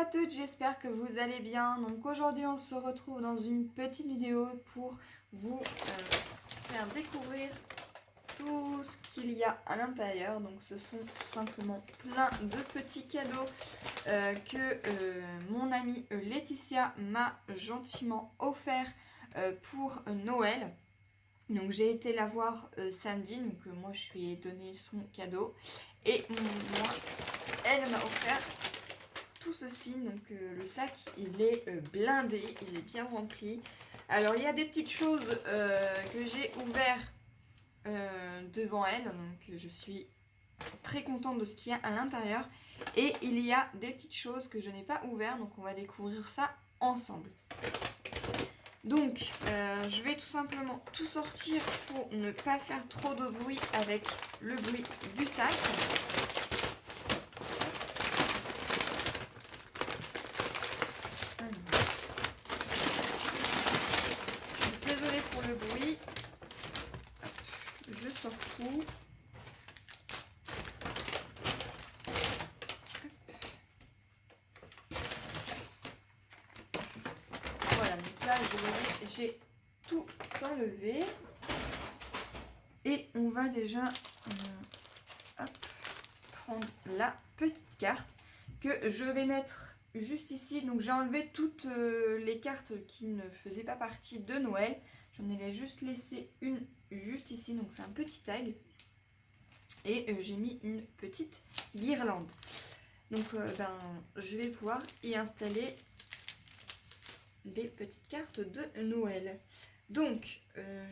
à toutes, j'espère que vous allez bien. Donc aujourd'hui on se retrouve dans une petite vidéo pour vous faire découvrir tout ce qu'il y a à l'intérieur. Donc ce sont tout simplement plein de petits cadeaux que mon amie Laetitia m'a gentiment offert pour Noël. Donc j'ai été la voir samedi, donc moi je lui ai donné son cadeau et moi elle m'a offert tout ceci. Donc le sac il est blindé, il est bien rempli. Alors il y a des petites choses que j'ai ouvertes devant elle, donc je suis très contente de ce qu'il y a à l'intérieur. Et il y a des petites choses que je n'ai pas ouvertes, donc on va découvrir ça ensemble. Donc je vais tout simplement tout sortir pour ne pas faire trop de bruit avec le bruit du sac. Je suis désolée pour le bruit. Je sors tout. Voilà, donc là j'ai tout enlevé. Et on va déjà prendre la petite carte que je vais mettre juste ici. Donc j'ai enlevé toutes les cartes qui ne faisaient pas partie de Noël. J'en ai juste laissé une juste ici, donc c'est un petit tag. Et j'ai mis une petite guirlande. Donc je vais pouvoir y installer des petites cartes de Noël. Donc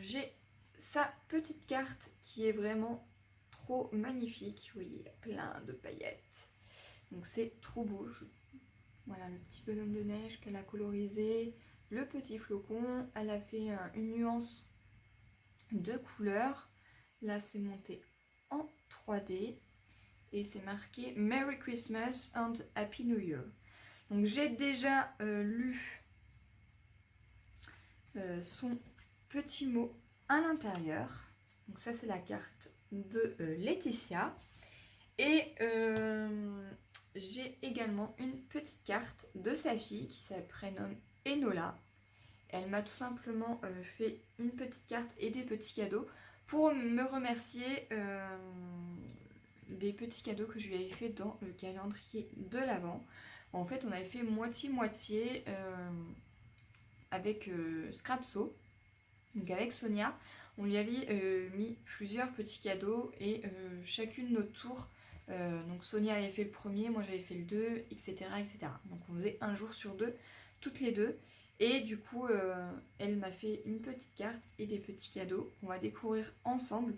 j'ai sa petite carte qui est vraiment trop magnifique. Vous voyez, il y a plein de paillettes. Donc c'est trop beau. Voilà le petit bonhomme de neige qu'elle a colorisé. Le petit flocon. Elle a fait une nuance de couleurs. Là c'est monté en 3D. Et c'est marqué Merry Christmas and Happy New Year. Donc j'ai déjà lu son petit mot à l'intérieur. Donc ça c'est la carte de Laetitia. Et j'ai également une petite carte de sa fille qui se prénomme Enola. Elle m'a tout simplement fait une petite carte et des petits cadeaux pour me remercier des petits cadeaux que je lui avais fait dans le calendrier de l'Avent. En fait on avait fait moitié-moitié avec Scrapso. Donc avec Sonia, on lui avait mis plusieurs petits cadeaux et chacune notre tour. Donc Sonia avait fait le premier, moi j'avais fait le 2, etc., etc. Donc on faisait un jour sur deux, toutes les deux. Et du coup, elle m'a fait une petite carte et des petits cadeaux qu'on va découvrir ensemble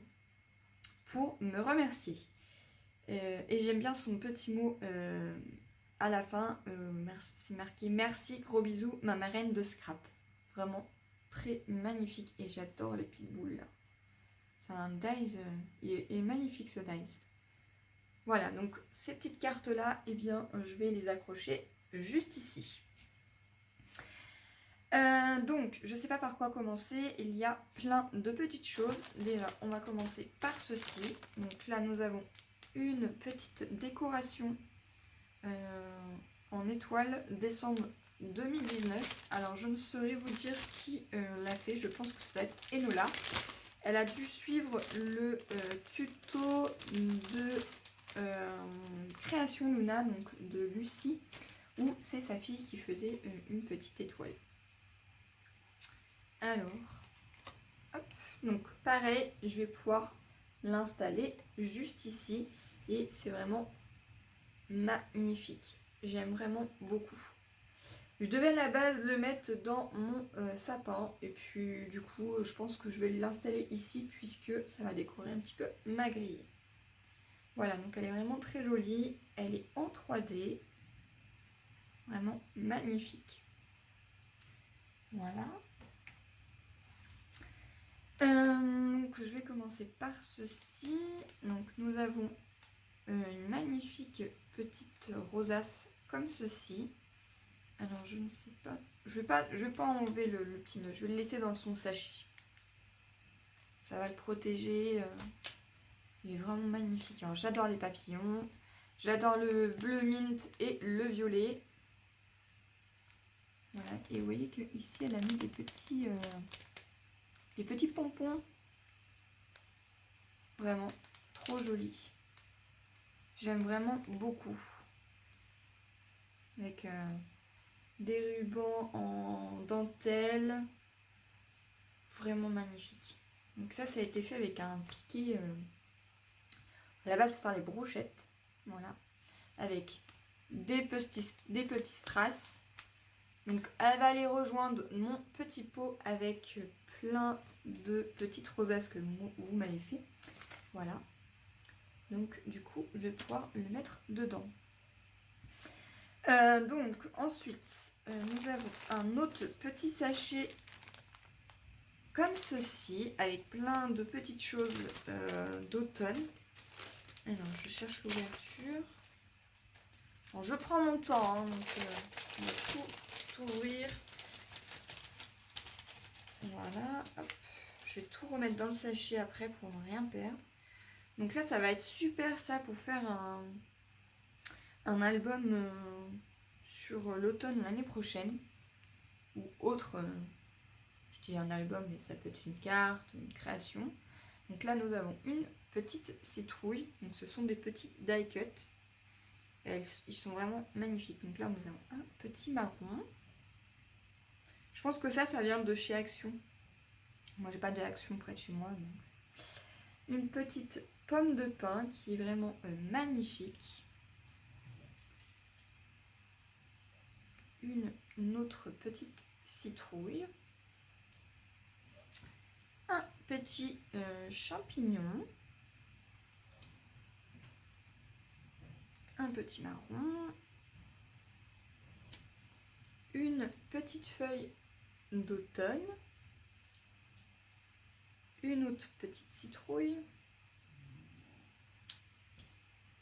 pour me remercier. Et j'aime bien son petit mot à la fin. C'est marqué « Merci, gros bisous, ma marraine de scrap ». Vraiment très magnifique et j'adore les petites boules là. C'est un dies, il est magnifique ce dies. Voilà, donc ces petites cartes là, eh bien je vais les accrocher juste ici. Donc je sais pas par quoi commencer, il y a plein de petites choses. Déjà on va commencer par ceci. Donc là nous avons une petite décoration en étoile décembre 2019. Alors je ne saurais vous dire qui l'a fait, je pense que ça doit être Enola. Elle a dû suivre le tuto de Création Luna, donc de Lucie, où c'est sa fille qui faisait une petite étoile. Alors, hop, donc pareil, je vais pouvoir l'installer juste ici et c'est vraiment magnifique. J'aime vraiment beaucoup. Je devais à la base le mettre dans mon sapin et puis du coup je pense que je vais l'installer ici puisque ça va décorer un petit peu ma grille. Voilà, donc elle est vraiment très jolie, elle est en 3D, vraiment magnifique. Voilà. Donc je vais commencer par ceci. Donc nous avons une magnifique petite rosace comme ceci. Alors je ne sais pas, je vais pas enlever le petit nœud, je vais le laisser dans son sachet. Ça va le protéger. Il est vraiment magnifique. Alors j'adore les papillons, j'adore le bleu mint et le violet. Voilà, et vous voyez que ici elle a mis des petits pompons. Vraiment trop joli. J'aime vraiment beaucoup. Avec des rubans en dentelle. Vraiment magnifique. Donc ça a été fait avec un piqué à la base pour faire les brochettes. Voilà. Avec des petits strass. Donc elle va aller rejoindre mon petit pot avec plein de petites rosaces que vous m'avez fait. Voilà. Donc du coup, je vais pouvoir le mettre dedans. Donc ensuite, nous avons un autre petit sachet comme ceci, avec plein de petites choses d'automne. Alors, je cherche l'ouverture. Bon, je prends mon temps, hein, donc on va tout ouvrir. Voilà, hop. Je vais tout remettre dans le sachet après pour ne rien perdre. Donc là, ça va être super ça pour faire un album sur l'automne l'année prochaine. Ou autre, je dis un album, mais ça peut être une carte, une création. Donc là, nous avons une petite citrouille. Donc ce sont des petits die cut. Ils sont vraiment magnifiques. Donc là, nous avons un petit marron. Je pense que ça vient de chez Action. Moi, j'ai pas de Action près de chez moi. Donc. Une petite pomme de pin qui est vraiment magnifique. Une autre petite citrouille. Un petit champignon. Un petit marron. Une petite feuille d'automne. Une autre petite citrouille.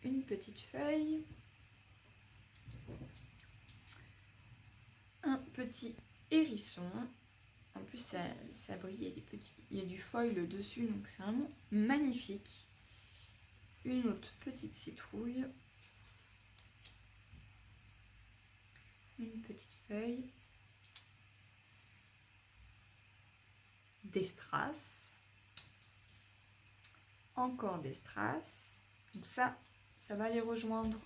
Une petite feuille. Un petit hérisson. En plus, ça brille, il y a du foil dessus, donc c'est vraiment magnifique. Une autre petite citrouille. Une petite feuille. Des strass. Encore des strass. Donc ça va aller rejoindre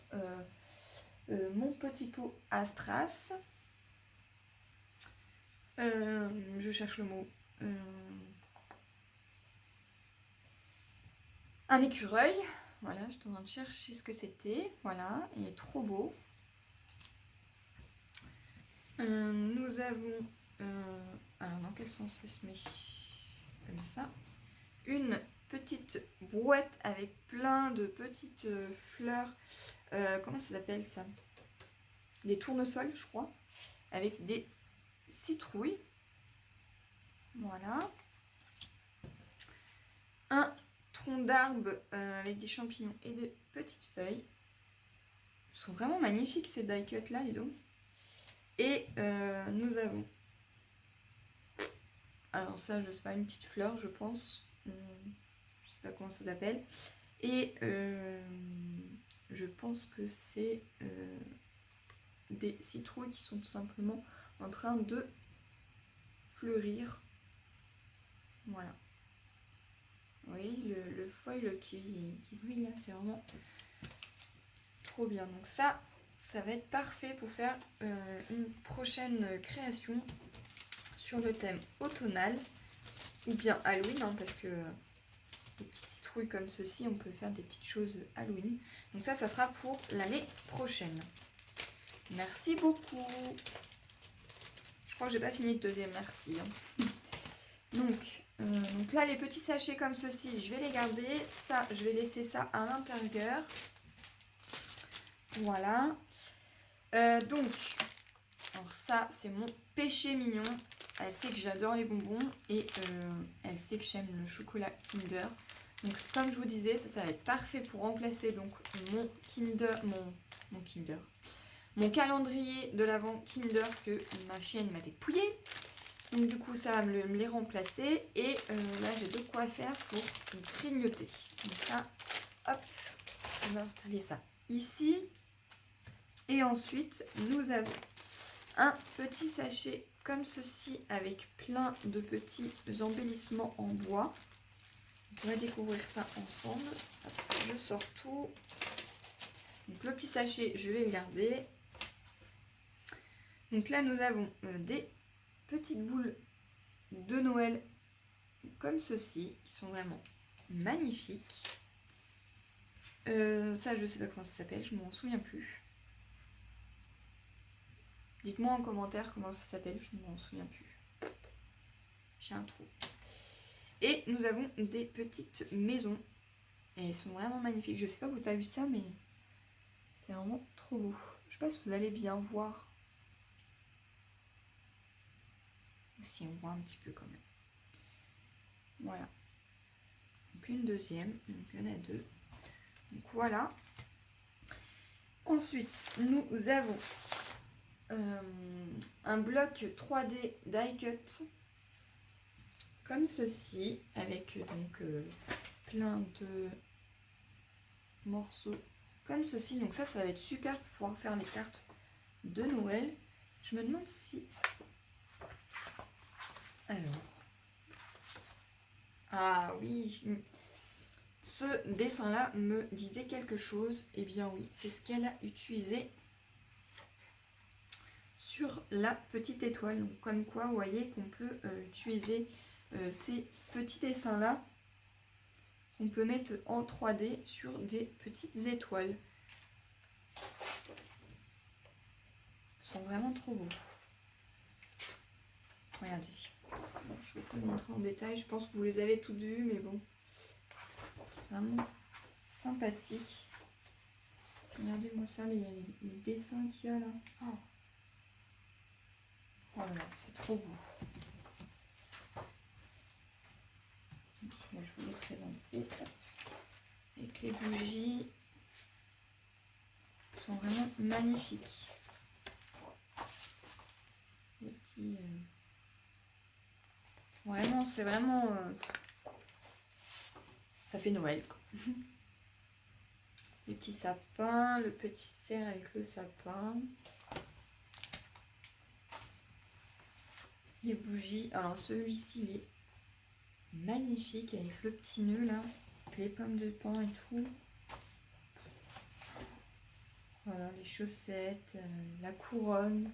mon petit pot à strass. Je cherche le mot. Un écureuil. Voilà, je suis en train de chercher ce que c'était. Voilà, il est trop beau. Nous avons... alors, dans quel sens ça se met? Comme ça. Une petite brouette avec plein de petites fleurs. Comment ça s'appelle ça? Des tournesols, je crois. Avec des citrouilles. Voilà. Un tronc d'arbre avec des champignons et des petites feuilles. Ils sont vraiment magnifiques ces die cuts là, dis donc. Et nous avons... Alors ça, je sais pas, une petite fleur, je pense. Je sais pas comment ça s'appelle. Et je pense que c'est des citrouilles qui sont tout simplement en train de fleurir. Voilà. Oui, le foil qui brille là, c'est vraiment trop bien. Donc ça va être parfait pour faire une prochaine création sur le thème automnal ou bien Halloween, hein, parce que des petites citrouilles comme ceci, on peut faire des petites choses Halloween. Donc ça sera pour l'année prochaine. Merci beaucoup. Je crois que j'ai pas fini de te dire merci. Hein. Donc là, les petits sachets comme ceci, je vais les garder. Ça, je vais laisser ça à l'intérieur. Voilà. Donc, alors ça, c'est mon péché mignon. Elle sait que j'adore les bonbons et elle sait que j'aime le chocolat Kinder. Donc comme je vous disais, ça va être parfait pour remplacer donc mon Kinder, mon calendrier de l'Avent Kinder que ma chienne m'a dépouillé. Donc du coup ça va me les remplacer et là j'ai de quoi faire pour grignoter. Donc ça, hop, on va installer ça ici. Et ensuite nous avons un petit sachet comme ceci avec plein de petits embellissements en bois. On va découvrir ça ensemble. Hop, je sors tout. Donc le petit sachet, je vais le garder. Donc là, nous avons des petites boules de Noël comme ceci, qui sont vraiment magnifiques. Ça, je sais pas comment ça s'appelle, je m'en souviens plus. Dites-moi en commentaire comment ça s'appelle, je ne m'en souviens plus. J'ai un trou. Et nous avons des petites maisons. Et elles sont vraiment magnifiques. Je sais pas où tu as vu ça, mais c'est vraiment trop beau. Je sais pas si vous allez bien voir. Ou si on voit un petit peu quand même. Voilà. Donc une deuxième. Donc il y en a deux. Donc voilà. Ensuite, nous avons un bloc 3D die cut comme ceci, avec donc plein de morceaux comme ceci. Donc ça va être super pour pouvoir faire les cartes de Noël. Je me demande si... Alors... Ah oui, ce dessin-là me disait quelque chose. Eh bien oui, c'est ce qu'elle a utilisé sur la petite étoile. Donc comme quoi, vous voyez qu'on peut utiliser ces petits dessins-là. On peut mettre en 3D sur des petites étoiles. Ils sont vraiment trop beaux. Regardez. Bon, je vais vous le montrer en détail. Je pense que vous les avez toutes vues, mais bon. C'est vraiment sympathique. Regardez-moi ça, les dessins qu'il y a là. Oh, oh là là, c'est trop beau. Je vous les présenter. Avec les bougies. Ils sont vraiment magnifiques. Les petits... Vraiment, c'est vraiment... Ça fait Noël, quoi. Les petits sapins, le petit cerf avec le sapin. Les bougies. Alors celui-ci, il est magnifique avec le petit nœud là. Avec les pommes de pin et tout. Voilà, les chaussettes, la couronne.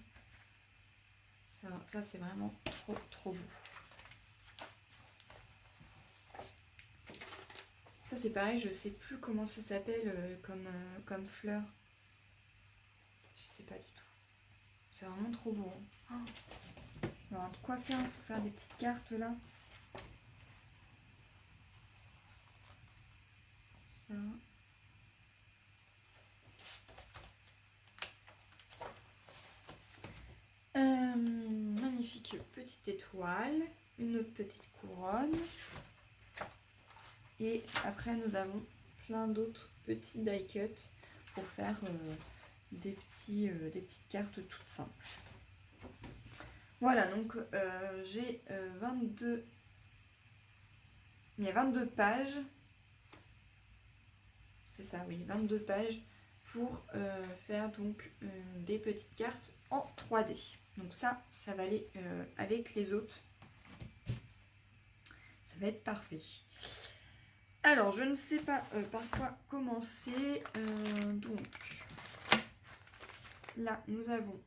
Ça c'est vraiment trop beau. Ça c'est pareil, je sais plus comment ça s'appelle comme fleur. Je sais pas du tout. C'est vraiment trop beau. Hein. Oh. Je vais avoir de quoi faire pour faire des petites cartes là. Ça. Magnifique petite étoile. Une autre petite couronne. Et après, nous avons plein d'autres petits die cut pour faire des petites cartes toutes simples. Voilà, donc j'ai 22... Il y a 22 pages. C'est ça, oui, 22 pages pour faire donc des petites cartes en 3D. Donc ça va aller avec les autres. Ça va être parfait. Alors, je ne sais pas par quoi commencer. Donc, là, nous avons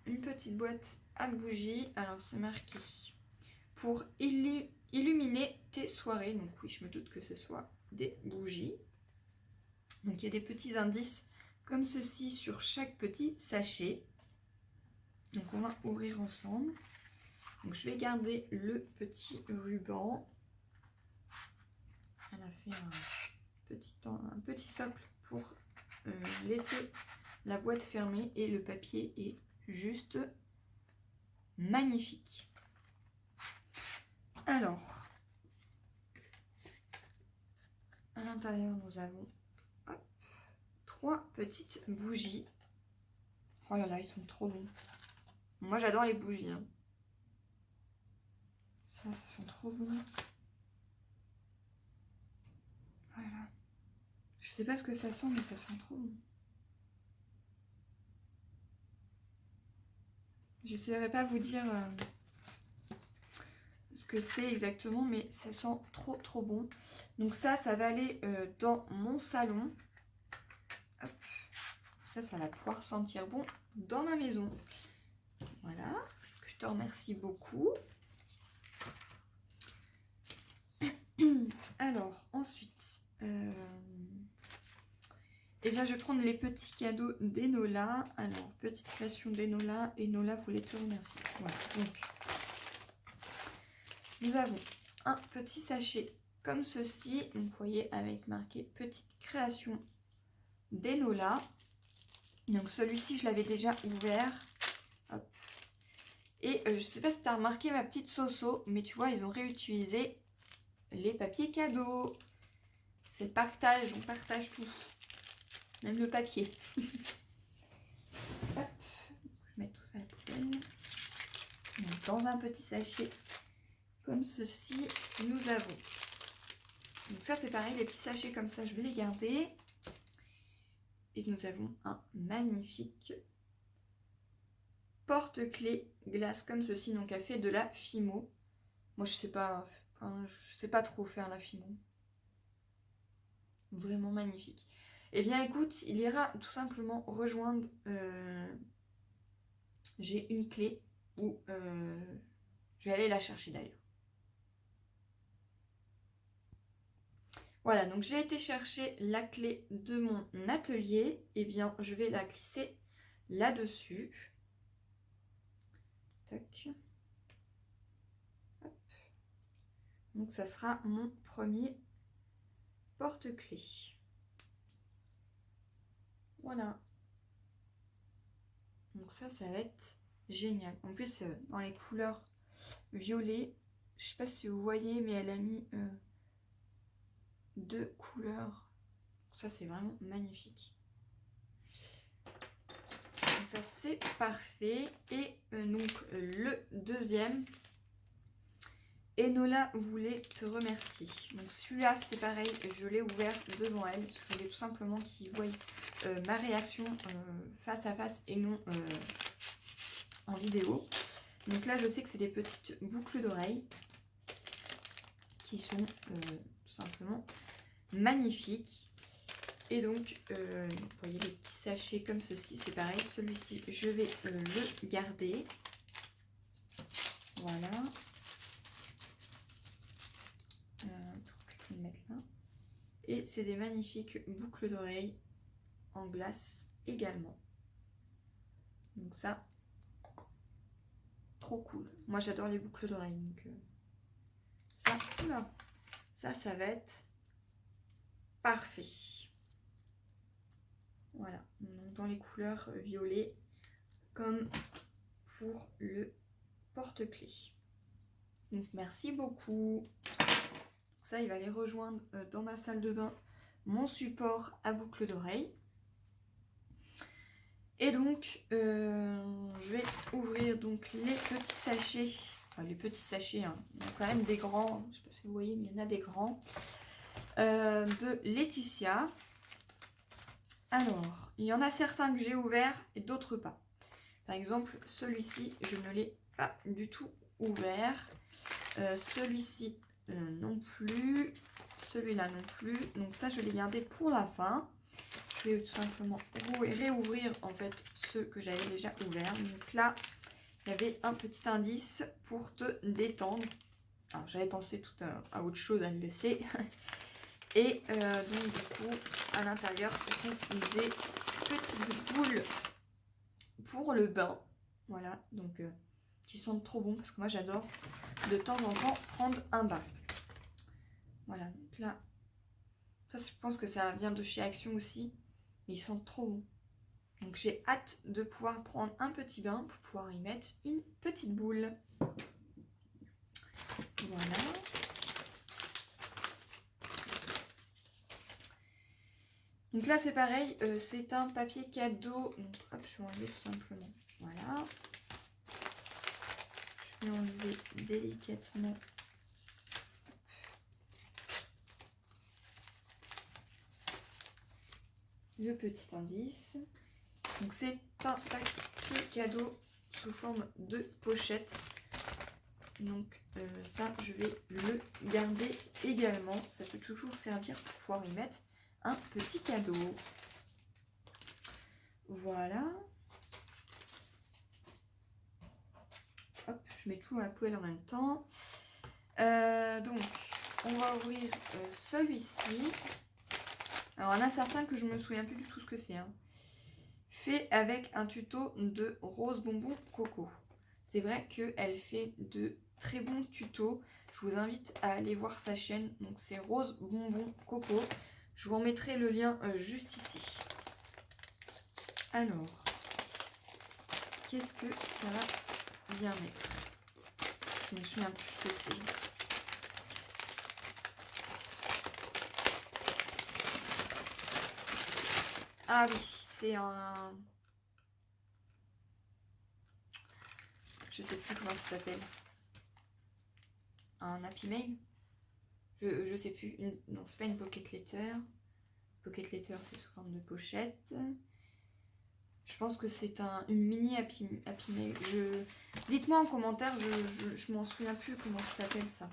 une petite boîte à bougies. Alors, c'est marqué pour illuminer tes soirées. Donc, oui, je me doute que ce soit des bougies. Donc, il y a des petits indices comme ceci sur chaque petit sachet. Donc, on va ouvrir ensemble. Donc, je vais garder le petit ruban. Elle a fait un petit socle pour laisser la boîte fermée et le papier est juste magnifique. Alors, à l'intérieur, nous avons 3 petites bougies. Oh là là, ils sont trop bons. Moi, j'adore les bougies. Hein. Ça sont trop bons. Voilà. Je sais pas ce que ça sent, mais ça sent trop bon. J'essaierai pas vous dire ce que c'est exactement, mais ça sent trop bon. Donc ça va aller dans mon salon. Hop. Ça va pouvoir sentir bon dans ma maison. Voilà, je te remercie beaucoup. Alors, ensuite, eh bien, je vais prendre les petits cadeaux d'Enola. Alors, petite création d'Enola. Enola voulait te remercier. Voilà, donc, nous avons un petit sachet comme ceci. Donc, vous voyez, avec marqué petite création d'Enola. Donc, celui-ci, je l'avais déjà ouvert. Hop. Et je ne sais pas si tu as remarqué ma petite Soso, mais tu vois, ils ont réutilisé les papiers cadeaux. C'est le partage, on partage tout. Même le papier. Hop. Je mets tout ça à la poubelle. Donc, dans un petit sachet comme ceci, nous avons. Donc ça c'est pareil, les petits sachets comme ça, je vais les garder. Et nous avons un magnifique porte-clés glace comme ceci. Donc elle fait de la Fimo. Moi je sais pas trop faire la Fimo. Vraiment magnifique. Eh bien écoute, il ira tout simplement rejoindre. J'ai une clé où je vais aller la chercher d'ailleurs. Voilà, donc j'ai été chercher la clé de mon atelier. Eh bien, je vais la glisser là-dessus. Tac. Hop. Donc ça sera mon premier porte-clés. Voilà. Donc ça va être génial. En plus, dans les couleurs violet, je sais pas si vous voyez, mais elle a mis deux couleurs. Ça, c'est vraiment magnifique. Donc ça, c'est parfait. Et donc, le deuxième, Enola voulait te remercier. Donc celui-là, c'est pareil, je l'ai ouvert devant elle. Parce que je voulais tout simplement qu'il voie ma réaction face à face et non en vidéo. Donc là, je sais que c'est des petites boucles d'oreilles qui sont tout simplement magnifiques. Et donc, vous voyez les petits sachets comme ceci, c'est pareil. Celui-ci, je vais le garder. Voilà. Je vais le mettre là. Et c'est des magnifiques boucles d'oreilles en glace également. Donc ça, trop cool. Moi, j'adore les boucles d'oreilles. Donc ça, oula, ça va être parfait. Voilà, donc dans les couleurs violet, comme pour le porte-clés. Donc merci beaucoup. Ça, il va aller rejoindre dans ma salle de bain mon support à boucles d'oreilles. Et donc, je vais ouvrir donc les petits sachets. Enfin, les petits sachets, hein. Il y en a quand même des grands. Je ne sais pas si vous voyez, mais il y en a des grands. De Laetitia. Alors, il y en a certains que j'ai ouverts et d'autres pas. Par exemple, celui-ci, je ne l'ai pas du tout ouvert. Celui-ci, non plus. Celui-là non plus. Donc ça, je l'ai gardé pour la fin. Je vais tout simplement réouvrir en fait ceux que j'avais déjà ouverts. Donc là, il y avait un petit indice pour te détendre. Alors, j'avais pensé tout à autre chose, elle le sait. Et donc du coup, à l'intérieur, ce sont des petites boules pour le bain. Voilà, donc qui sont trop bons parce que moi j'adore de temps en temps prendre un bain. Voilà, donc là, ça je pense que ça vient de chez Action aussi. Mais ils sont trop bons. Donc j'ai hâte de pouvoir prendre un petit bain pour pouvoir y mettre une petite boule. Voilà. Donc là c'est pareil, c'est un papier cadeau. Donc hop, je vais enlever tout simplement. Voilà. Je vais enlever délicatement. Le petit indice. Donc c'est un papier cadeau sous forme de pochette. Donc ça, je vais le garder également. Ça peut toujours servir pour pouvoir y mettre un petit cadeau. Voilà. Hop, je mets tout à la poêle en même temps. Donc, on va ouvrir celui-ci. Alors, il y en a certains que je me souviens plus du tout ce que c'est. Hein. Fait avec un tuto de Rose Bonbon Coco. C'est vrai qu'elle fait de très bons tutos. Je vous invite à aller voir sa chaîne. Donc, c'est Rose Bonbon Coco. Je vous en mettrai le lien juste ici. Alors, qu'est-ce que ça va bien mettre? Je me souviens plus ce que c'est. Ah oui, c'est un... Je sais plus comment ça s'appelle. Un Happy Mail. Je sais plus. Non, c'est pas une Pocket Letter. Pocket Letter, c'est sous forme de pochette. Je pense que c'est une mini Happy Mail. Dites-moi en commentaire, je m'en souviens plus comment ça s'appelle ça.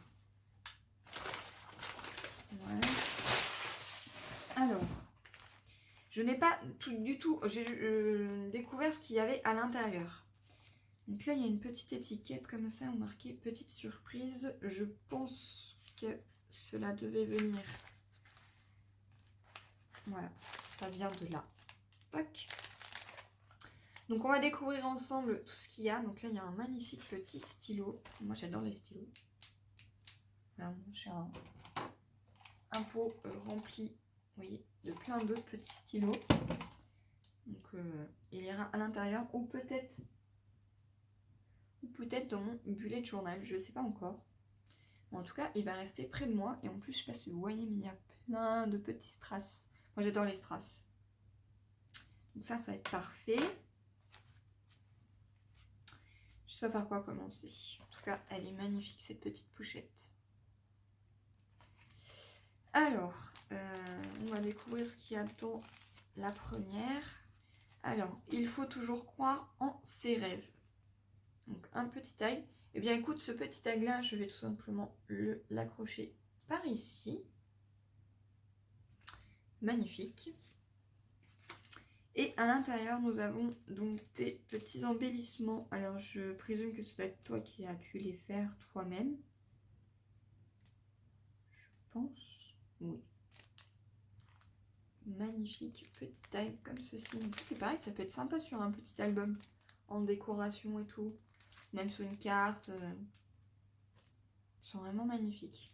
Voilà. Alors, je n'ai pas du tout découvert ce qu'il y avait à l'intérieur. Donc là, il y a une petite étiquette comme ça, marquée petite surprise. Je pense que cela devait venir. Voilà, ça vient de là. Tac. Donc on va découvrir ensemble tout ce qu'il y a. Donc là, il y a un magnifique petit stylo. Moi, j'adore les stylos. Là, j'ai un pot rempli, vous voyez, de plein de petits stylos. Donc il ira à l'intérieur ou peut-être dans mon bullet journal, je ne sais pas encore. Bon, en tout cas, il va rester près de moi. Et en plus, je ne sais pas si vous voyez, mais il y a plein de petits strass. Moi, j'adore les strass. Donc ça va être parfait. Je ne sais pas par quoi commencer. En tout cas, elle est magnifique, cette petite pochette. Alors, on va découvrir ce qu'il y a dans la première. Alors, il faut toujours croire en ses rêves. Donc, un petit tag. Eh bien, écoute, ce petit tag-là, je vais tout simplement l'accrocher par ici. Magnifique. Et à l'intérieur, nous avons donc des petits embellissements. Alors, je présume que ce doit être toi qui as dû les faire toi-même. Je pense. Oui. Magnifique petit tag comme ceci. C'est pareil, ça peut être sympa sur un petit album en décoration et tout. Même sur une carte. Ils sont vraiment magnifiques.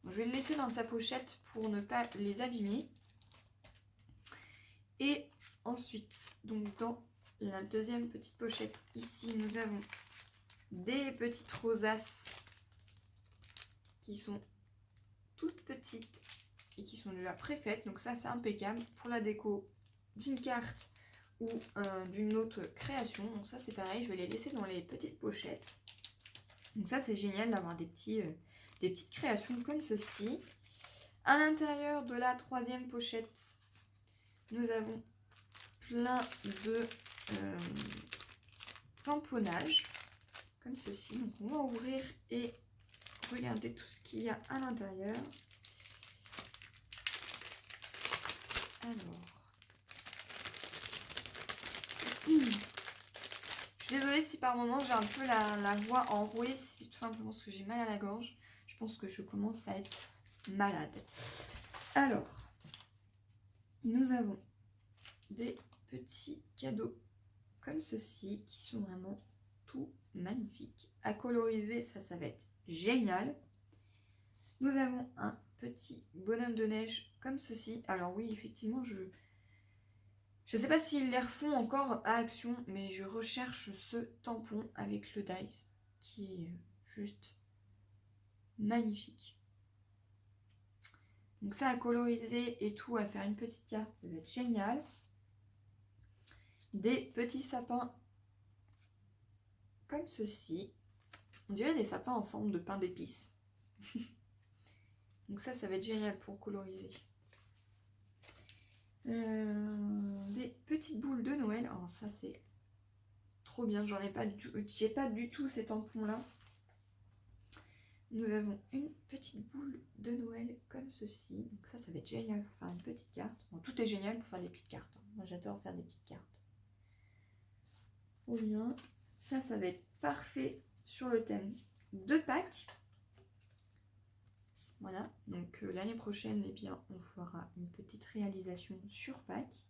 Je vais le laisser dans sa pochette pour ne pas les abîmer. Et ensuite, donc dans la deuxième petite pochette, ici, nous avons des petites rosaces qui sont toutes petites et qui sont déjà préfaites. Donc ça, c'est impeccable pour la déco d'une carte ou d'une autre création. Donc ça, c'est pareil, je vais les laisser dans les petites pochettes. Donc ça, c'est génial d'avoir des petites créations comme ceci. À l'intérieur de la troisième pochette, nous avons plein de tamponnages comme ceci. Donc on va ouvrir et regarder tout ce qu'il y a à l'intérieur. Alors, je suis désolée si par moment j'ai un peu la voix enrouée, c'est tout simplement parce que j'ai mal à la gorge. Je pense que je commence à être malade. Alors, nous avons des petits cadeaux comme ceci qui sont vraiment tout magnifiques. À coloriser, ça va être génial. Nous avons un petit bonhomme de neige comme ceci. Alors oui, effectivement, je ne sais pas s'ils les refont encore à Action, mais je recherche ce tampon avec le dice qui est juste magnifique. Donc ça, à coloriser et tout, à faire une petite carte, ça va être génial. Des petits sapins comme ceci. On dirait des sapins en forme de pain d'épices. Donc ça va être génial pour coloriser. Des petites boules de Noël. Alors ça, c'est trop bien. J'en ai pas du tout, j'ai pas du tout ces tampons là. Nous avons une petite boule de Noël comme ceci. Donc ça va être génial pour faire une petite carte. Bon, tout est génial pour faire des petites cartes. Moi j'adore faire des petites cartes. Trop bien. Ça va être parfait sur le thème de Pâques. Voilà, donc l'année prochaine, eh bien, on fera une petite réalisation sur Pâques.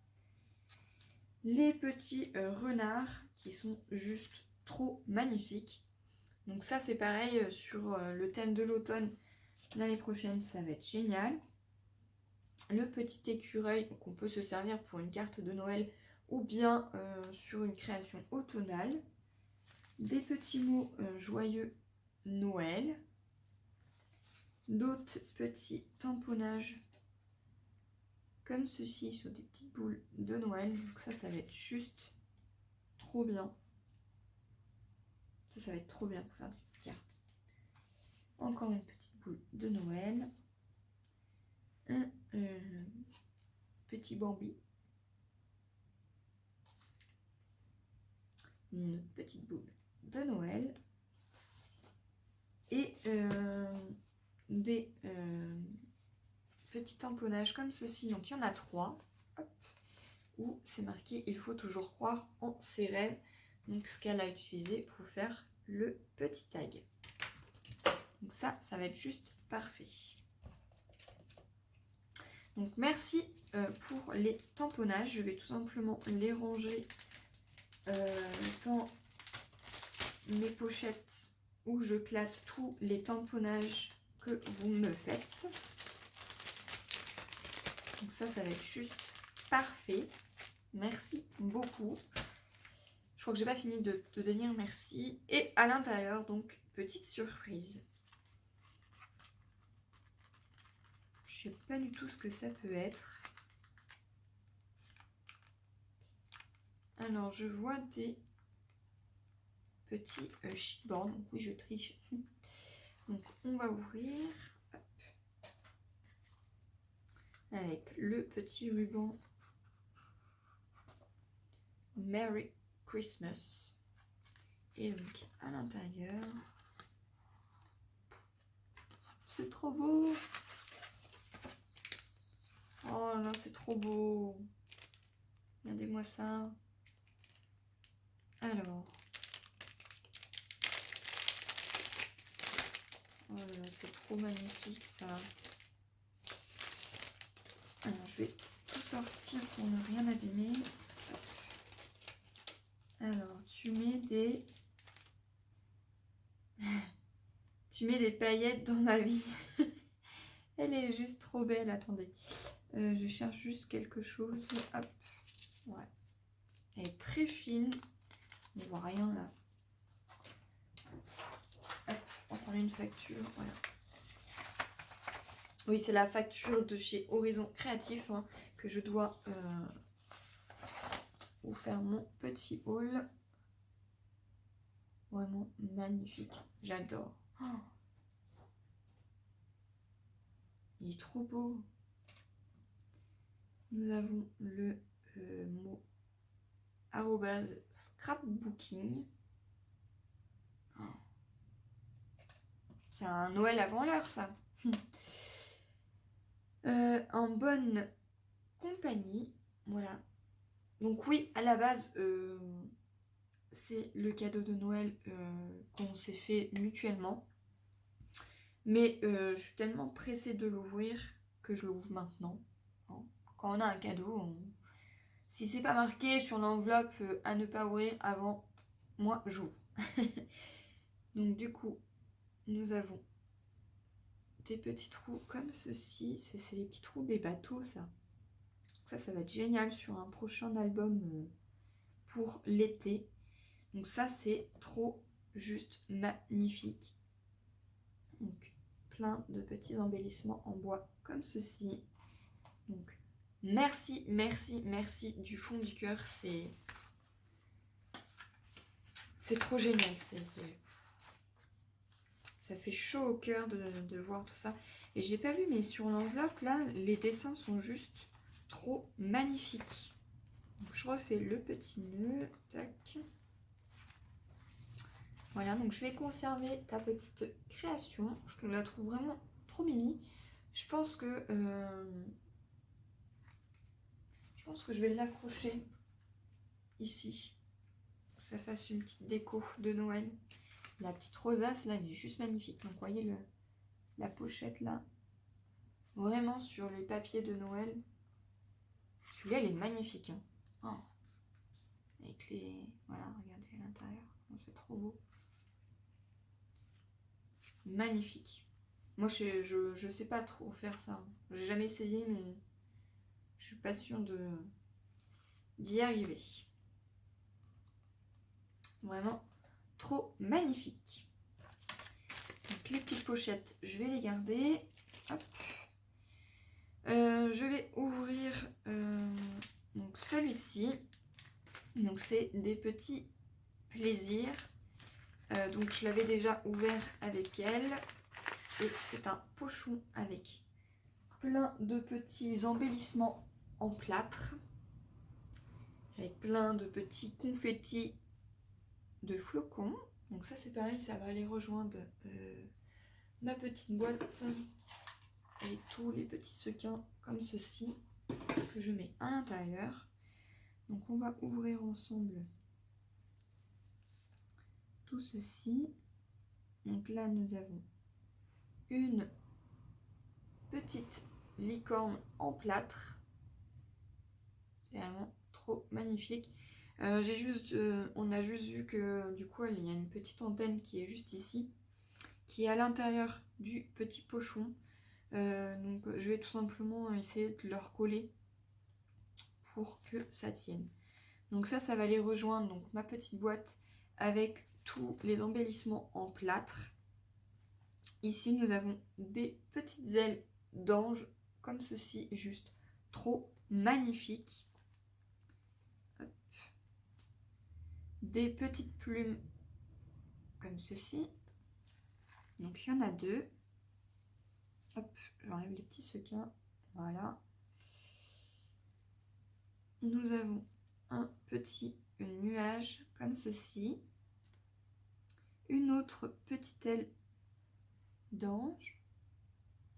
Les petits renards qui sont juste trop magnifiques. Donc ça, c'est pareil sur le thème de l'automne. L'année prochaine, ça va être génial. Le petit écureuil qu'on peut se servir pour une carte de Noël ou bien sur une création automnale. Des petits mots joyeux Noël. D'autres petits tamponnages comme ceci sur des petites boules de Noël. Donc ça va être juste trop bien. Ça va être trop bien pour faire des petites cartes. Encore une petite boule de Noël. Un petit Bambi. Une petite boule de Noël. Et des petits tamponnages comme ceci. Donc il y en a 3. Hop. Où c'est marqué il faut toujours croire en ses rêves. Donc ce qu'elle a utilisé pour faire le petit tag. Donc ça va être juste parfait. Donc merci pour les tamponnages. Je vais tout simplement les ranger dans mes pochettes où je classe tous les tamponnages que vous me faites. Donc ça va être juste parfait. Merci beaucoup. Je crois que j'ai pas fini de te dire merci. Et à l'intérieur, donc, petite surprise. Je sais pas du tout ce que ça peut être. Alors, je vois des petits sheetboards. Donc oui, je triche. Donc, on va ouvrir. Hop. Avec le petit ruban Merry Christmas. Et donc, à l'intérieur, c'est trop beau. Oh là, c'est trop beau. Regardez-moi ça. Alors. Oh là là, c'est trop magnifique ça. Alors, je vais tout sortir pour ne rien abîmer. Alors, tu mets des... tu mets des paillettes dans ma vie. Elle est juste trop belle, attendez. Je cherche juste quelque chose. Hop. Ouais. Elle est très fine. On voit rien là. Hop, on prend une facture. Voilà. Oui, c'est la facture de chez Horizon Créatif hein, que je dois vous faire mon petit haul. Vraiment magnifique. J'adore. Oh, il est trop beau. Nous avons le mot @scrapbooking. Oh. C'est un Noël avant l'heure, ça. En bonne compagnie. Voilà. Donc oui, à la base, c'est le cadeau de Noël qu'on s'est fait mutuellement. Mais je suis tellement pressée de l'ouvrir que je l'ouvre maintenant. Hein. Quand on a un cadeau, si c'est pas marqué sur l'enveloppe à ne pas ouvrir avant, moi j'ouvre. Donc du coup, nous avons des petits trous comme ceci. C'est les petits trous des bateaux, ça. Ça va être génial sur un prochain album pour l'été. Donc ça, c'est trop juste magnifique. Donc, plein de petits embellissements en bois comme ceci. Donc, merci, merci, merci du fond du cœur. C'est trop génial. Ça fait chaud au cœur de voir tout ça. Et j'ai pas vu, mais sur l'enveloppe, là, les dessins sont juste trop magnifiques. Donc, je refais le petit nœud. Tac. Voilà, donc je vais conserver ta petite création. Je la trouve vraiment trop mimi. Je pense que je vais l'accrocher ici. Pour que ça fasse une petite déco de Noël. La petite rosace là, elle est juste magnifique. Donc vous voyez la pochette là. Vraiment sur les papiers de Noël. Celui-là, il est magnifique. Hein. Oh. Avec les... Voilà, regardez à l'intérieur. C'est trop beau. Magnifique. Moi, je sais pas trop faire ça. J'ai jamais essayé, mais je suis pas sûre d'y arriver. Vraiment trop magnifique. Donc, les petites pochettes, je vais les garder. Hop. Je vais ouvrir donc celui-ci. Donc, c'est des petits plaisirs. Donc, je l'avais déjà ouvert avec elle. Et c'est un pochon avec plein de petits embellissements en plâtre. Avec plein de petits confettis de flocons. Donc ça c'est pareil, ça va aller rejoindre ma petite boîte. Et tous les petits sequins comme ceci que je mets à l'intérieur. Donc on va ouvrir ensemble tout ceci. Donc là nous avons une petite licorne en plâtre. C'est vraiment trop magnifique. On a juste vu que du coup il y a une petite antenne qui est juste ici, qui est à l'intérieur du petit pochon. Donc je vais tout simplement essayer de le recoller pour que ça tienne. Donc ça va aller rejoindre donc ma petite boîte avec tous les embellissements en plâtre. Ici nous avons des petites ailes d'ange comme ceci, juste trop magnifique. Hop. Des petites plumes comme ceci. Donc il y en a deux. Hop, j'enlève les petits sequins. Voilà. Nous avons un petit nuage comme ceci. Une autre petite aile d'ange.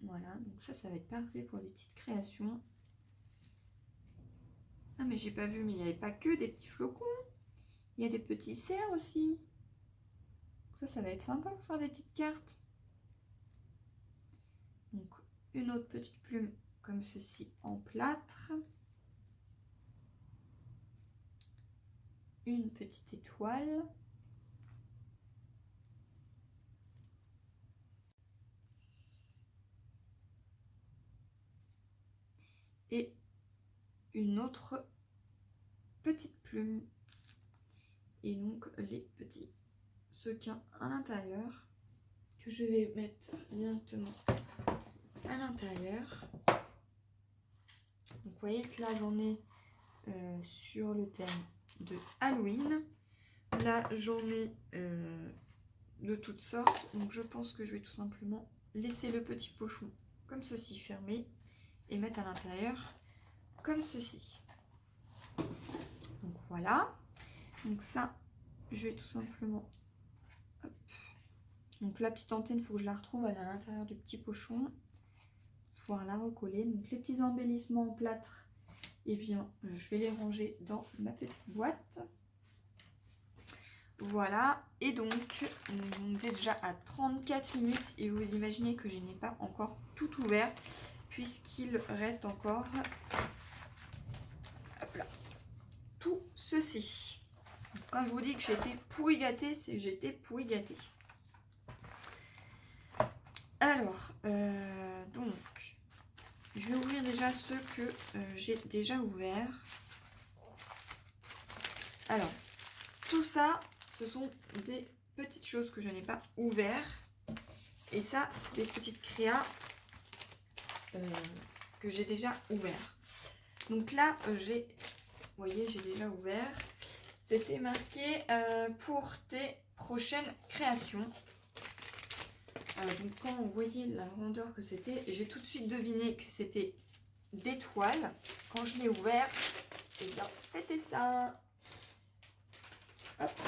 Voilà, donc ça va être parfait pour des petites créations. Ah mais j'ai pas vu, mais il n'y avait pas que des petits flocons. Il y a des petits cerfs aussi. Ça va être sympa pour faire des petites cartes. Donc une autre petite plume comme ceci en plâtre. Une petite étoile. Et une autre petite plume. Et donc les petits sequins à l'intérieur que je vais mettre directement à l'intérieur. Donc vous voyez que là j'en ai sur le thème de Halloween. Là j'en ai de toutes sortes. Donc je pense que je vais tout simplement laisser le petit pochon comme ceci fermé et mettre à l'intérieur comme ceci. Donc voilà. Donc ça, je vais tout simplement... Hop. Donc la petite antenne, il faut que je la retrouve, elle est à l'intérieur du petit pochon. Pouvoir la recoller. Donc les petits embellissements en plâtre, eh bien, je vais les ranger dans ma petite boîte. Voilà. Et donc, on est déjà à 34 minutes et vous imaginez que je n'ai pas encore tout ouvert puisqu'il reste encore hop là, tout ceci. Quand je vous dis que j'étais pourri gâtée, c'est que j'étais pourri gâtée. Alors, donc, je vais ouvrir déjà ceux que j'ai déjà ouverts. Alors, tout ça, ce sont des petites choses que je n'ai pas ouvertes. Et ça, c'est des petites créas que j'ai déjà ouvertes. Donc là, vous voyez, j'ai déjà ouvert. C'était marqué pour tes prochaines créations. Donc quand vous voyez la rondeur que c'était, j'ai tout de suite deviné que c'était des toiles. Quand je l'ai ouvert, et bien c'était ça. Hop.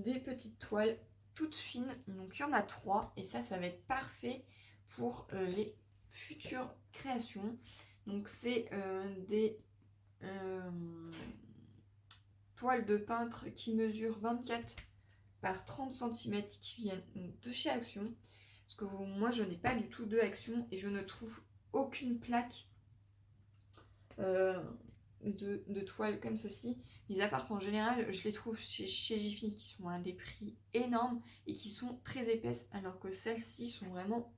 des petites toiles toutes fines. Donc il y en a 3 et ça va être parfait pour les futures créations. Donc c'est des toiles de peintre qui mesurent 24 par 30 cm qui viennent de chez Action. Parce que moi je n'ai pas du tout de Action et je ne trouve aucune plaque de toiles comme ceci, mis à part qu'en général je les trouve chez Jiffy qui sont à des prix énormes et qui sont très épaisses, alors que celles-ci sont vraiment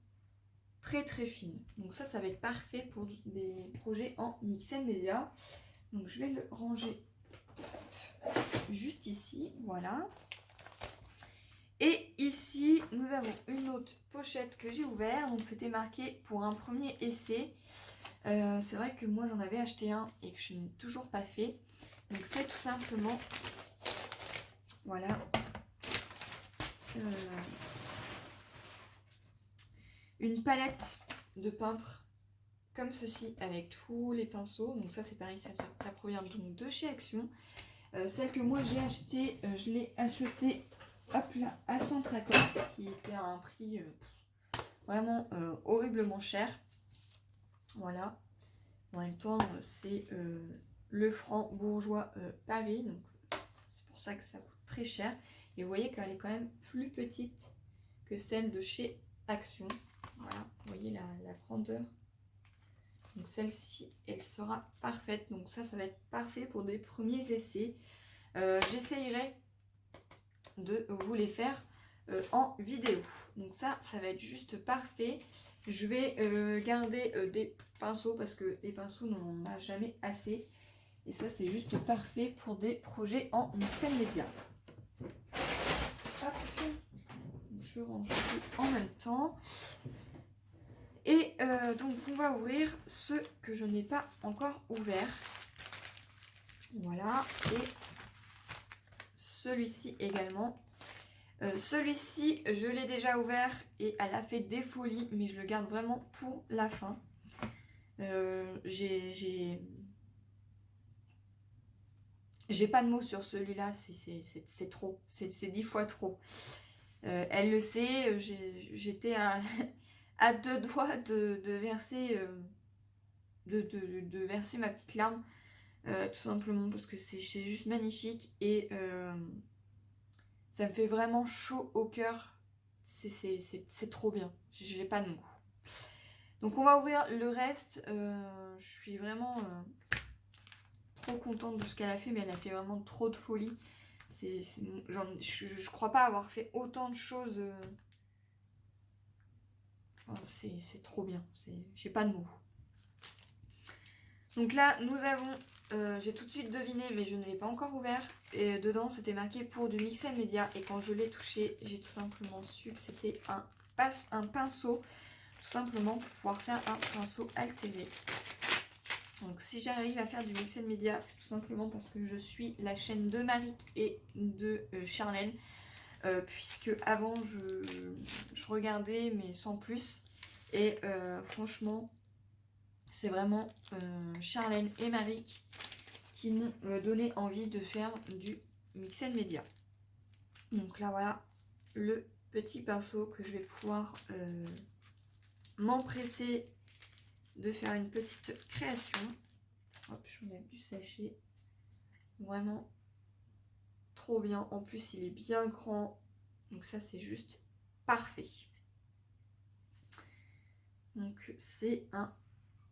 très très fines. Donc ça va être parfait pour des projets en mix and media. Donc je vais le ranger juste ici, voilà. Et ici nous avons une autre pochette que j'ai ouverte, donc c'était marqué pour un premier essai. C'est vrai que moi j'en avais acheté un et que je n'ai toujours pas fait. Donc c'est tout simplement, voilà, une palette de peintre comme ceci avec tous les pinceaux. Donc ça c'est pareil, ça provient donc de chez Action. Celle que moi j'ai achetée, je l'ai achetée hop là, à Centracor, qui était à un prix vraiment horriblement cher. Voilà. En même temps, c'est le franc bourgeois Paris, donc c'est pour ça que ça coûte très cher. Et vous voyez qu'elle est quand même plus petite que celle de chez Action. Voilà, vous voyez la grandeur. Donc celle-ci, elle sera parfaite. Donc ça va être parfait pour des premiers essais. J'essayerai de vous les faire en vidéo. Donc ça va être juste parfait. Je vais garder des pinceaux parce que les pinceaux n'en a jamais assez. Et ça c'est juste parfait pour des projets en mix and media. Hop. Je range tout en même temps. Et donc on va ouvrir ceux que je n'ai pas encore ouverts. Voilà. Et celui-ci également. Celui-ci, je l'ai déjà ouvert et elle a fait des folies, mais je le garde vraiment pour la fin. J'ai pas de mots sur celui-là, c'est trop, c'est 10 fois trop. Elle le sait, j'étais à 2 doigts de verser, de verser ma petite larme, tout simplement parce que c'est juste magnifique et ça me fait vraiment chaud au cœur. C'est trop bien. J'ai pas de mots. Donc on va ouvrir le reste. Je suis vraiment trop contente de ce qu'elle a fait, mais elle a fait vraiment trop de folie. Je crois pas avoir fait autant de choses. Enfin, c'est trop bien. J'ai pas de mots. Donc là, nous avons... j'ai tout de suite deviné, mais je ne l'ai pas encore ouvert. Et dedans, c'était marqué pour du mix and media. Et quand je l'ai touché, j'ai tout simplement su que c'était un pinceau. Tout simplement pour pouvoir faire un pinceau altéré. Donc si j'arrive à faire du mix and media, c'est tout simplement parce que je suis la chaîne de Maric et de Charlène. Puisque avant, je regardais, mais sans plus. Et franchement... c'est vraiment Charlène et Maric qui m'ont donné envie de faire du mix and media. Donc là voilà le petit pinceau que je vais pouvoir m'empresser de faire une petite création. Hop, je enlève du sachet. Vraiment trop bien. En plus il est bien grand. Donc ça c'est juste parfait. Donc c'est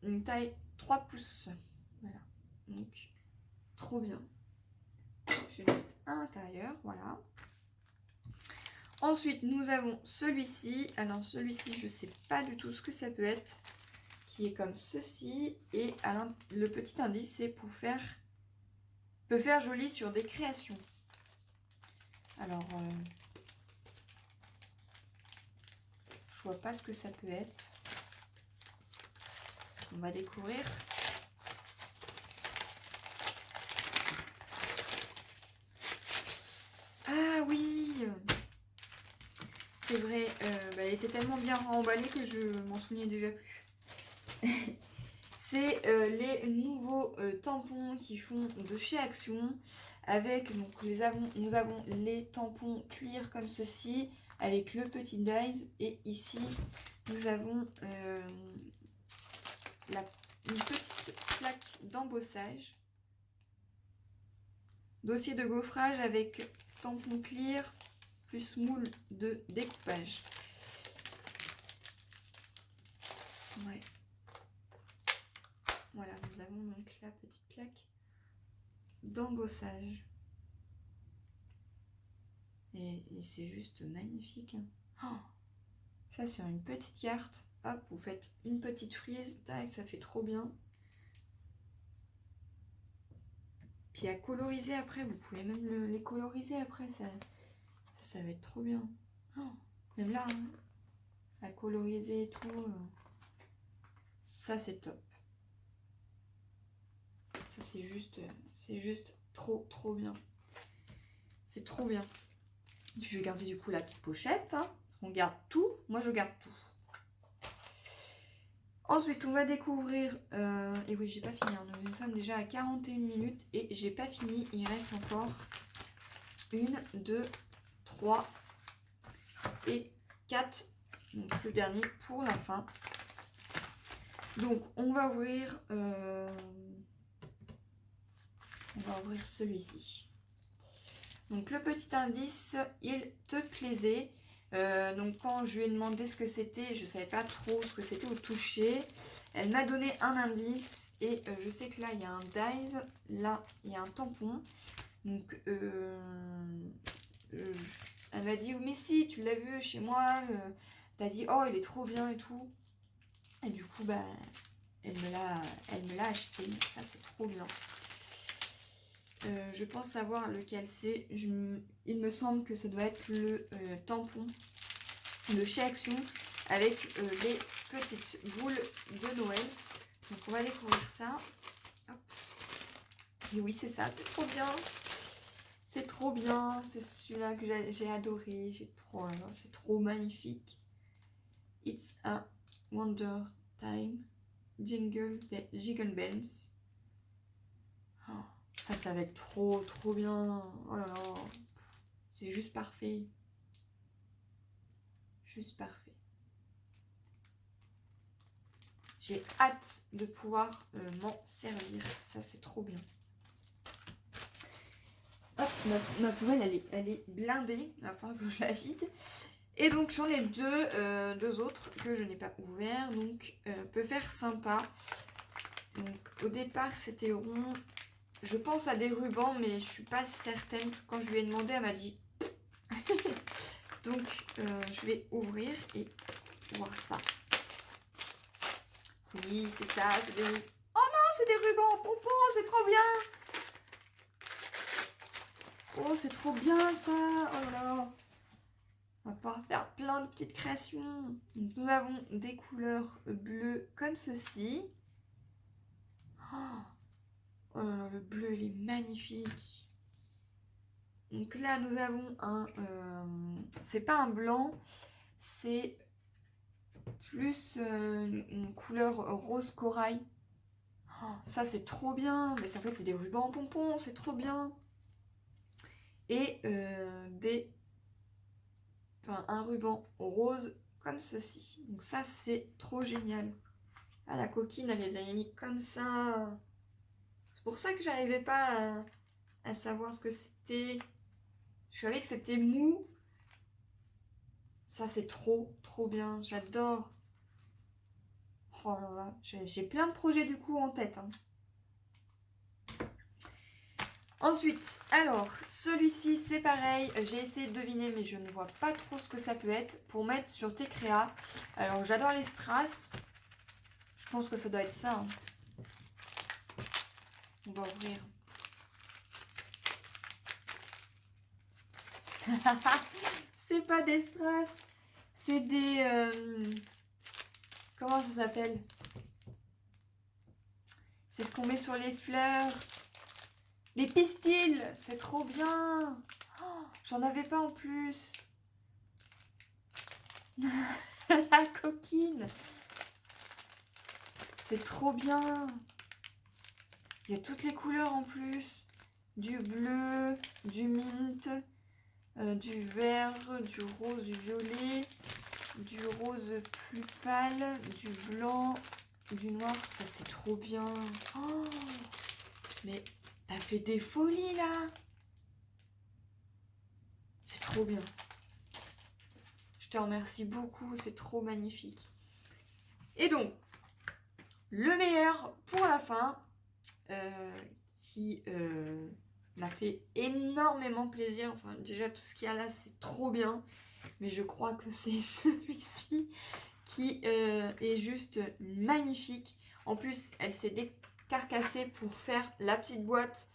une taille 3 pouces. Voilà. Donc, trop bien. Je vais le mettre à l'intérieur. Voilà. Ensuite, nous avons celui-ci. Alors, celui-ci, je ne sais pas du tout ce que ça peut être. Qui est comme ceci. Et le petit indice, c'est pour peut faire joli sur des créations. Alors, je vois pas ce que ça peut être. On va découvrir. Ah oui, c'est vrai, elle était tellement bien emballée que je m'en souvenais déjà plus. C'est les nouveaux tampons qui font de chez Action. Avec, donc nous avons les tampons clear comme ceci, avec le petit dies. Et ici, nous avons une petite plaque d'embossage. Dossier de gaufrage avec tampon clear plus moule de découpage. Ouais. Voilà, nous avons donc la petite plaque d'embossage. Et c'est juste magnifique. Oh, ça sur une petite carte. Hop, vous faites une petite frise. Tac, ça fait trop bien. Puis à coloriser après, vous pouvez même les coloriser après. Ça va être trop bien. Oh, même là, hein, à coloriser et tout. Ça, c'est top. Ça, c'est juste trop bien. C'est trop bien. Je vais garder du coup la petite pochette. Hein. On garde tout. Moi, je garde tout. Ensuite, on va découvrir... et oui, j'ai pas fini. Hein. Nous sommes déjà à 41 minutes et j'ai pas fini. Il reste encore 1, 2, 3 et 4. Donc, le dernier pour la fin. Donc, on va ouvrir... celui-ci. Donc, le petit indice, il te plaisait. Donc quand je lui ai demandé ce que c'était, je savais pas trop ce que c'était au toucher. Elle m'a donné un indice et je sais que là il y a un dies, là il y a un tampon. Donc elle m'a dit mais si tu l'as vu chez moi, t'as dit oh il est trop bien et tout. Et du coup bah elle me l'a acheté. Ça c'est trop bien. Je pense savoir lequel c'est. Il me semble que ça doit être le tampon de chez Action avec les petites boules de Noël. Donc on va découvrir ça. Hop. Et oui, c'est ça, c'est trop bien. C'est trop bien. C'est celui-là que j'ai adoré. C'est trop magnifique. It's a Wonder Time. Jingle Bells. Oh. Ça va être trop bien. Oh là là. C'est juste parfait. Juste parfait. J'ai hâte de pouvoir m'en servir. Ça, c'est trop bien. Hop, ma poubelle, elle est blindée. Il va falloir que je la vide. Et donc, j'en ai deux autres que je n'ai pas ouverts. Donc, peut faire sympa. Donc, au départ, c'était rond. Je pense à des rubans, mais je suis pas certaine. Quand je lui ai demandé, elle m'a dit. Donc, je vais ouvrir et voir ça. Oui, c'est ça. C'est des... Oh non, c'est des rubans en pompons. C'est trop bien. Oh, c'est trop bien ça. Oh là là. On va pouvoir faire plein de petites créations. Donc, nous avons des couleurs bleues comme ceci. Oh là là, le bleu, il est magnifique. Donc là, nous avons un... c'est pas un blanc, c'est plus une couleur rose corail. Oh, ça, c'est trop bien. Mais en fait, c'est des rubans en pompons, c'est trop bien. Et un ruban rose comme ceci. Donc ça, c'est trop génial. Ah, la coquine, elle les a mis comme ça. C'est pour ça que j'arrivais pas à savoir ce que c'était. Je savais que c'était mou. Ça, c'est trop bien. J'adore. Oh là là. J'ai plein de projets du coup en tête. Hein. Ensuite, alors, celui-ci, c'est pareil. J'ai essayé de deviner, mais je ne vois pas trop ce que ça peut être pour mettre sur tes créas. Alors, j'adore les strass. Je pense que ça doit être ça. Hein. On va ouvrir. C'est pas des strass. C'est des... comment ça s'appelle? C'est ce qu'on met sur les fleurs. Les pistils, c'est trop bien. Oh, j'en avais pas en plus. La coquine. C'est trop bien. Il y a toutes les couleurs en plus. Du bleu, du mint, du vert, du rose, du violet, du rose plus pâle, du blanc, du noir. Ça, c'est trop bien. Oh, mais t'as fait des folies, là. C'est trop bien. Je te remercie beaucoup. C'est trop magnifique. Et donc, le meilleur pour la fin, qui m'a fait énormément plaisir. Enfin, déjà, tout ce qu'il y a là, c'est trop bien. Mais je crois que c'est celui-ci qui est juste magnifique. En plus, elle s'est décarcassée pour faire la petite boîte,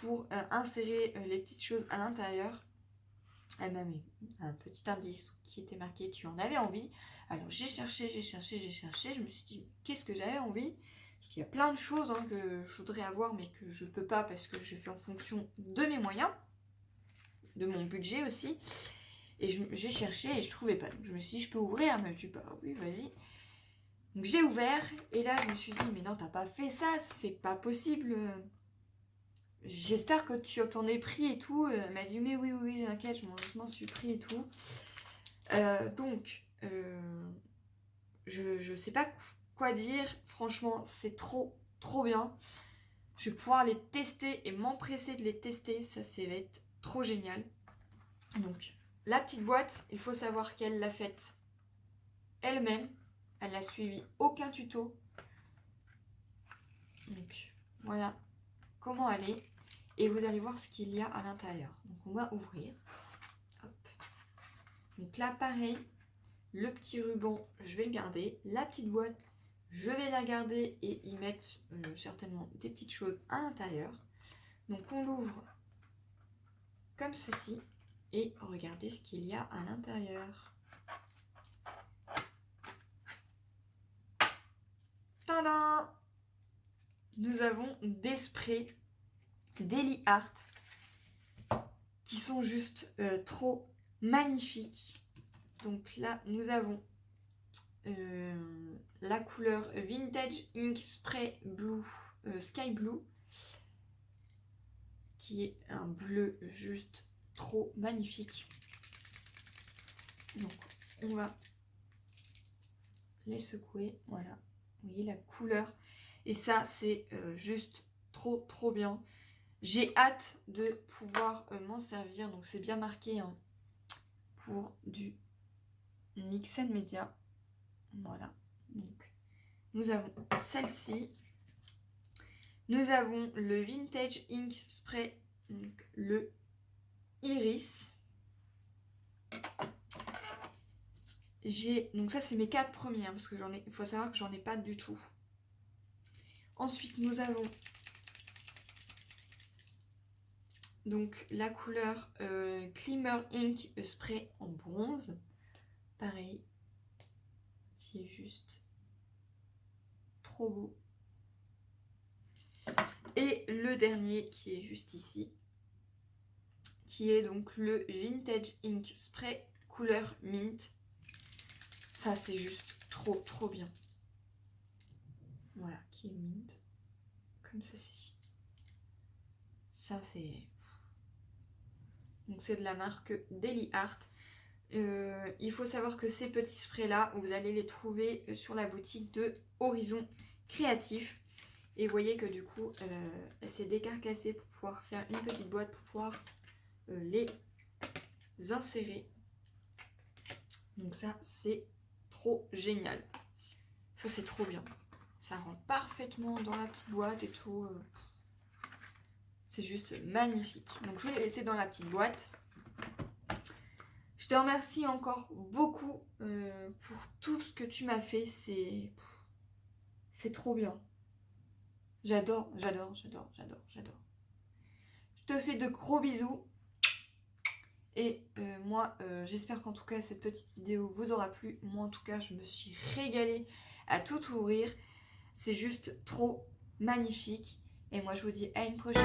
pour insérer les petites choses à l'intérieur. Elle m'a mis un petit indice qui était marqué « Tu en avais envie ». Alors j'ai cherché. Je me suis dit « Qu'est-ce que j'avais envie ?» Parce qu'il y a plein de choses que je voudrais avoir, mais que je peux pas parce que je fais en fonction de mes moyens, de mon budget aussi. Et j'ai cherché et je trouvais pas. Donc je me suis dit « Je peux ouvrir ?» Elle m'a dit « Bah oui, vas-y ». Donc j'ai ouvert et là je me suis dit « Mais non, t'as pas fait ça, c'est pas possible. J'espère que tu t'en es pris et tout. » Elle m'a dit « Mais oui, t'inquiète, je m'en suis pris et tout. » Donc, je sais pas quoi dire. Franchement, c'est trop bien. Je vais pouvoir les tester et m'empresser de les tester. Ça va être trop génial. Donc, la petite boîte, il faut savoir qu'elle l'a faite elle-même. Elle n'a suivi aucun tuto. Donc, voilà comment elle est. Et vous allez voir ce qu'il y a à l'intérieur. Donc, on va ouvrir. Hop. Donc là, pareil, le petit ruban, je vais le garder. La petite boîte, je vais la garder et y mettre certainement des petites choses à l'intérieur. Donc, on l'ouvre comme ceci. Et regardez ce qu'il y a à l'intérieur. Tadam! Nous avons des sprays Daily Art qui sont juste trop magnifiques. Donc là, nous avons la couleur Vintage Ink Spray Blue, Sky Blue, qui est un bleu juste trop magnifique. Donc, on va les secouer. Voilà, vous voyez la couleur. Et ça, c'est juste trop bien. J'ai hâte de pouvoir m'en servir. Donc, c'est bien marqué pour du Mix & Media. Voilà. Donc, nous avons celle-ci. Nous avons le Vintage Ink Spray, donc le Iris. Donc ça, c'est mes 4 premiers, parce que il faut savoir que j'en ai pas du tout. Ensuite, nous avons donc la couleur Glimmer Ink Spray en bronze. Pareil, qui est juste trop beau. Et le dernier qui est juste ici, qui est donc le Vintage Ink Spray couleur Mint. Ça, c'est juste trop bien. Voilà, qui est mint, comme ceci. Ça, c'est... Donc, c'est de la marque Daily Art. Il faut savoir que ces petits sprays-là, vous allez les trouver sur la boutique de Horizon Créatif. Et vous voyez que du coup, elle s'est décarcassée pour pouvoir faire une petite boîte, pour pouvoir les insérer. Donc ça, c'est trop génial. Ça, c'est trop bien. Ça rentre parfaitement dans la petite boîte et tout. C'est juste magnifique. Donc, je vais les laisser dans la petite boîte. Je te remercie encore beaucoup pour tout ce que tu m'as fait. C'est trop bien. J'adore. Je te fais de gros bisous. Et moi, j'espère qu'en tout cas, cette petite vidéo vous aura plu. Moi, en tout cas, je me suis régalée à tout ouvrir. C'est juste trop magnifique. Et moi, je vous dis à une prochaine.